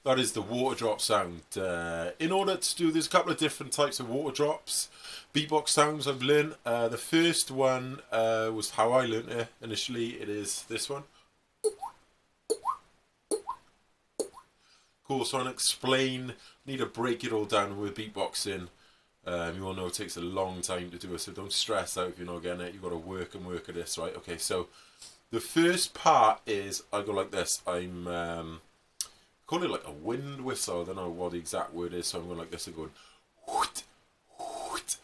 That is the water drop sound. In order to do, there's a couple of different types of water drops, beatbox sounds I've learned. The first one was how I learned it initially. It is this one. Cool, so I'm going to explain, need to break it all down with beatboxing. You all know it takes a long time to do it, so don't stress out if you're not getting it. You've got to work and work at this, right? Okay, so the first part is I go like this. I'm call it like a wind whistle. I don't know what the exact word is, so I'm going like this and going whoot, whoot,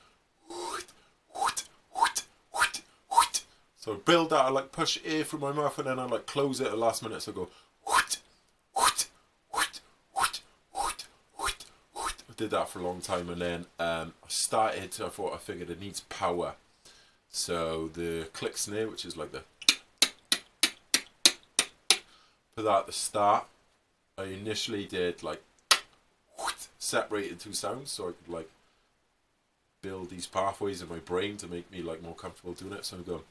whoot, whoot, whoot, whoot, whoot. So I build that, I like push air through my mouth and then I like close it at the last minute, so I go whoot, whoot, whoot, whoot, whoot, whoot, whoot. I did that for a long time, and then I figured it needs power. So the click snare, which is like the put that at the start. I initially did like separated two sounds so I could like build these pathways in my brain to make me like more comfortable doing it. So I'm going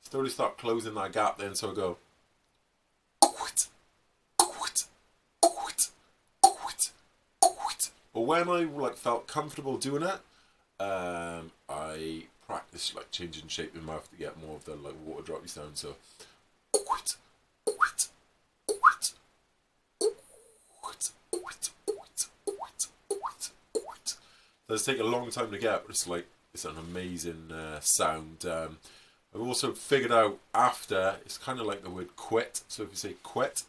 slowly start closing that gap then, so I go but when I like felt comfortable doing it, I practiced like changing shape in my mouth to get more of the like water droppy sound. So does take a long time to get, but it's like it's an amazing sound. I've also figured out after it's kind of like the word quit. So if you say quit,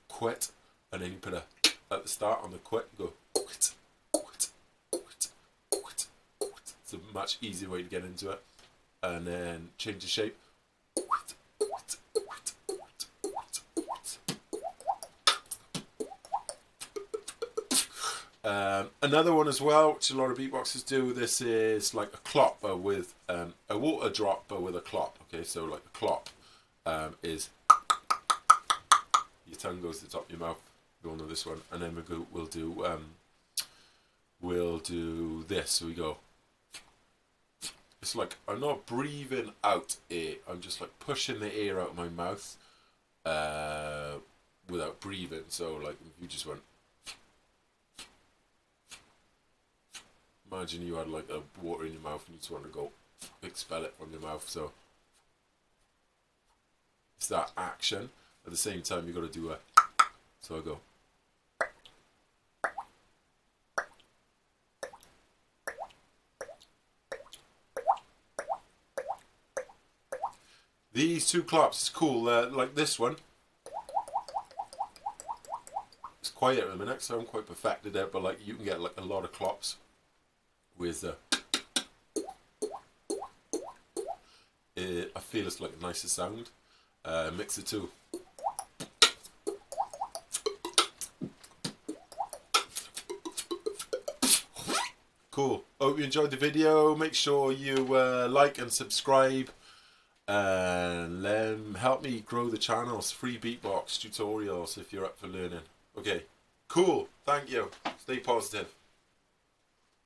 quit, and then you put a at the start on the quit, you go quit, quit, quit, quit, quit. It's a much easier way to get into it, and then change the shape. Quit, quit, quit, quit, quit, quit. Another one as well, which a lot of beatboxers do. This is like a clop with a water drop, but with a clop. Okay, so like a clop is your tongue goes to the top of your mouth. You all know this one, and then we'll do this. So we go. It's like I'm not breathing out air. I'm just like pushing the air out of my mouth without breathing. So like if you just went. Imagine you had like a water in your mouth and you just want to go expel it from your mouth. So it's that action. At the same time, you got to do a. So I go. These two claps is cool. Like this one. It's quiet in a minute, so I'm quite perfected there. But like you can get like a lot of claps with I feel it's like a nicer sound. Mix the two. Cool. Hope you enjoyed the video. Make sure you like and subscribe, and help me grow the channel. It's free beatbox tutorials if you're up for learning. Okay. Cool. Thank you. Stay positive.